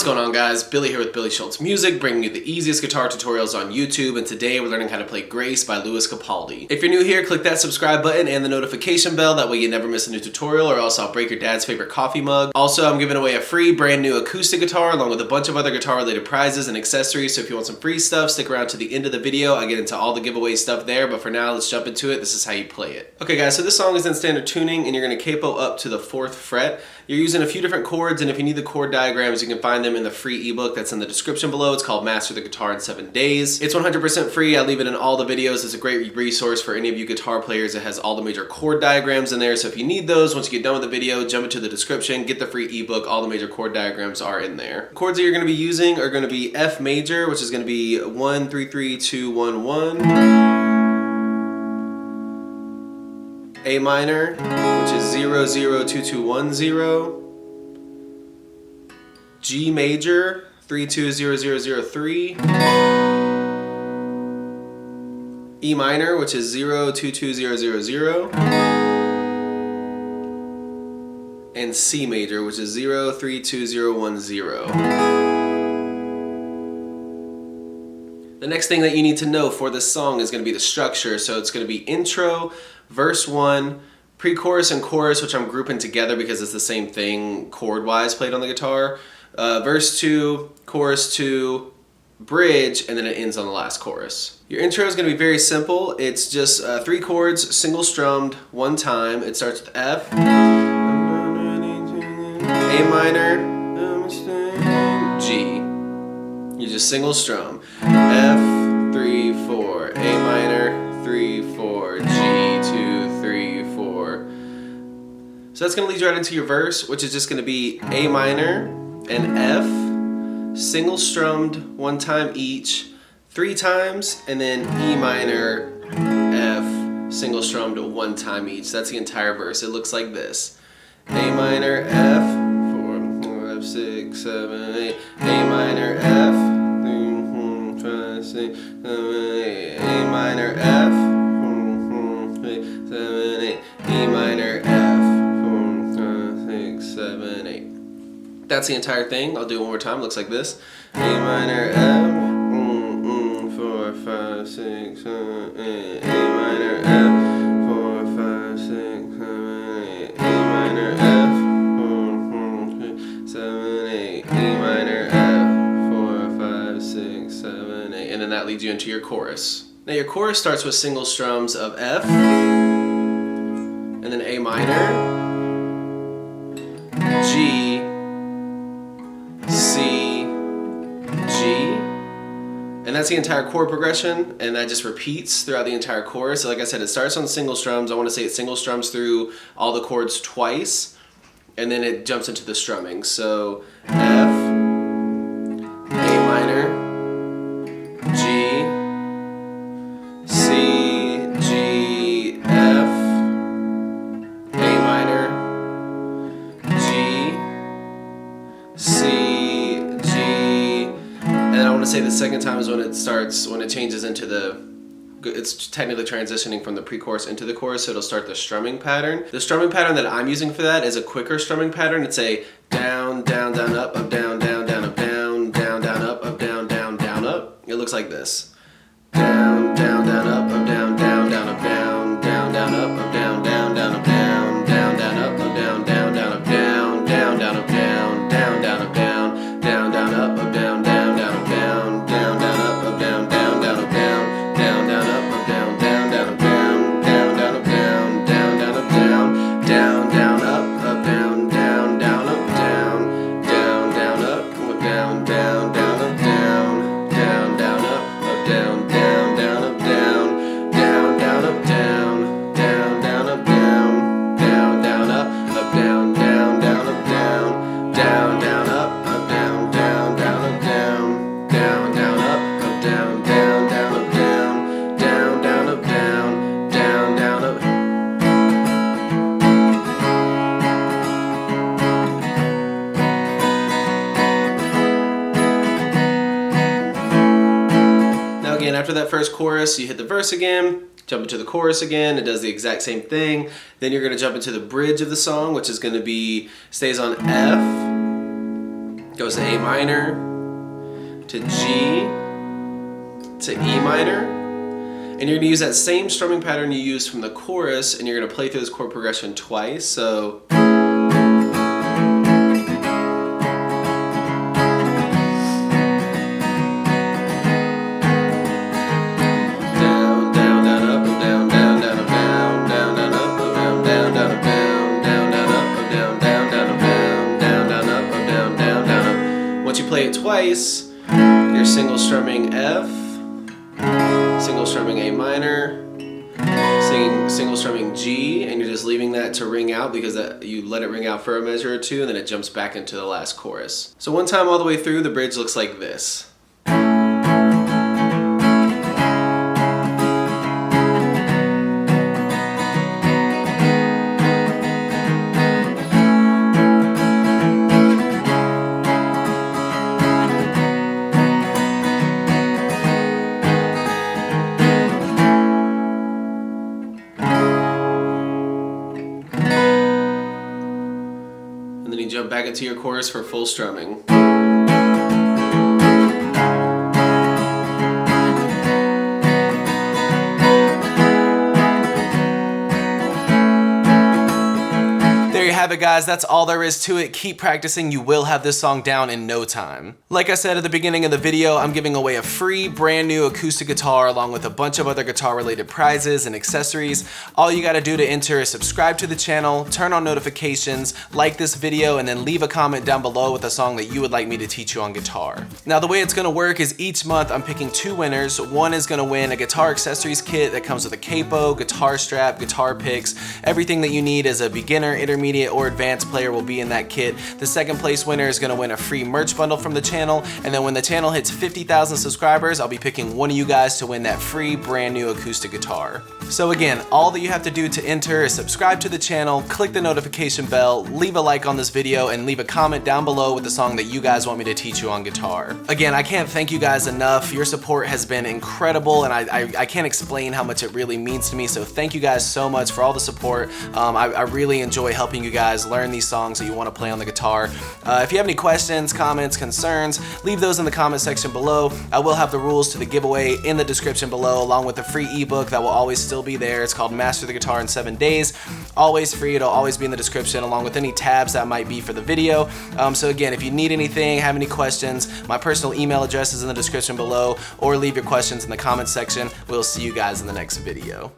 going on, guys? Billy here with Billy Schultz Music, bringing you the easiest guitar tutorials on YouTube, and today we're learning how to play Grace by Lewis Capaldi. If you're new here, click that subscribe button and the notification bell, that way you never miss a new tutorial, or else I'll break your dad's favorite coffee mug. Also, I'm giving away a free brand new acoustic guitar along with a bunch of other guitar related prizes and accessories, so if you want some free stuff, stick around to the end of the video. I get into all the giveaway stuff there, but for now, let's jump into it. This is how you play it. Okay guys, so this song is in standard tuning, and you're going to capo up to the 4th fret. You're using a few different chords, and if you need the chord diagrams, you can find them in the free ebook that's in the description below. It's called Master the Guitar in 7 Days. It's 100% free. I leave it in all the videos. It's a great resource for any of you guitar players. It has all the major chord diagrams in there, so if you need those, once you get done with the video, jump into the description, get the free ebook. All the major chord diagrams are in there. The chords that you're going to be using are going to be F major, which is going to be 1 3 3 2 1 1. A minor, which is 0 0 2 2 1 0. G major, 3 2 0 0 0 3. E minor, which is 0 2 2 0 0 0. And C major, which is 0 3 2 0 1 0. The next thing that you need to know for this song is going to be the structure. So it's going to be intro, verse 1, pre-chorus and chorus, which I'm grouping together because it's the same thing chord-wise played on the guitar. Verse 2, chorus 2, bridge, and then it ends on the last chorus. Your intro is going to be very simple. It's just 3 chords, single strummed, one time. It starts with F, A minor, G. You just single strum. F, 3, 4, A minor, 3, 4, G, 2, 3, 4. So that's going to lead you right into your verse, which is just going to be A minor and F, single strummed one time each, 3 times, and then E minor, F, single strummed one time each. That's the entire verse. It looks like this. A minor, F, 4, 5, 6, 7, 8, A minor, F, 3, 4, 5, 6, 7, 8, A minor, F, 3, 7, 8, E minor, F, 4, 5, 6, 7, 8. That's the entire thing. I'll do it one more time. Looks like this. A minor, F, 4, 5, 6, 7, 8. A minor, F, 4, 5, 6, 7, 8. A minor, F, 4, 7, 8. E minor, F, 4, 5, 6, 7, 8. And then that leads you into your chorus. Now your chorus starts with single strums of F, and then A minor, G, C, G, and that's the entire chord progression, and that just repeats throughout the entire chorus. So like I said, it starts on single strums. I want to say it single strums through all the chords twice, and then it jumps into the strumming. So F, A minor, G, C, G, F, A minor, G, C, say the second time is when it starts, when it changes into the, it's technically transitioning from the pre-chorus into the chorus, so it'll start the strumming pattern. The strumming pattern that I'm using for that is a quicker strumming pattern. It's a down, down, down, up, down, down, down, up, down, down, down, up, down, down, down, up. It looks like this. Down, down, down, up, down, down, down, up, down, down, down, up, down, down, down, up, down, down, down, up, down, down, down, up, down, down, down, up, down, down, down, up, down, down, down, up, down, down. After that first chorus, you hit the verse again, jump into the chorus again, it does the exact same thing. Then you're going to jump into the bridge of the song, which is going to be, stays on F, Goes to A minor, to G, to E minor. And you're gonna use that same strumming pattern you used from the chorus, and you're gonna play through this chord progression twice. So play it twice, you're single strumming F, single strumming A minor, single strumming G, and you're just leaving that to ring out because you let it ring out for a measure or two, and then it jumps back into the last chorus. So one time all the way through, the bridge looks like this. And then you jump back into your chorus for full strumming. There you have it, guys. That's all there is to it. Keep practicing. You will have this song down in no time. Like I said at the beginning of the video, I'm giving away a free brand new acoustic guitar along with a bunch of other guitar related prizes and accessories. All you gotta do to enter is subscribe to the channel, turn on notifications, like this video, and then leave a comment down below with a song that you would like me to teach you on guitar. Now the way it's gonna work is each month I'm picking 2 winners. One is gonna win a guitar accessories kit that comes with a capo, guitar strap, guitar picks. Everything that you need as a beginner, intermediate, or advanced player will be in that kit. The second place winner is gonna win a free merch bundle from the channel, and then when the channel hits 50,000 subscribers, I'll be picking one of you guys to win that free brand new acoustic guitar. So again, all that you have to do to enter is subscribe to the channel, click the notification bell, leave a like on this video, and leave a comment down below with the song that you guys want me to teach you on guitar. Again, I can't thank you guys enough. Your support has been incredible, and I can't explain how much it really means to me, so thank you guys so much for all the support. I really enjoy helping you guys learn these songs that you want to play on the guitar. If you have any questions, comments, concerns, leave those in the comment section below. I will have the rules to the giveaway in the description below, along with a free ebook that will always still be there. It's called Master the Guitar in 7 Days. Always free. It'll always be in the description, along with any tabs that might be for the video. So again, if you need anything, have any questions, my personal email address is in the description below, or leave your questions in the comment section. We'll see you guys in the next video.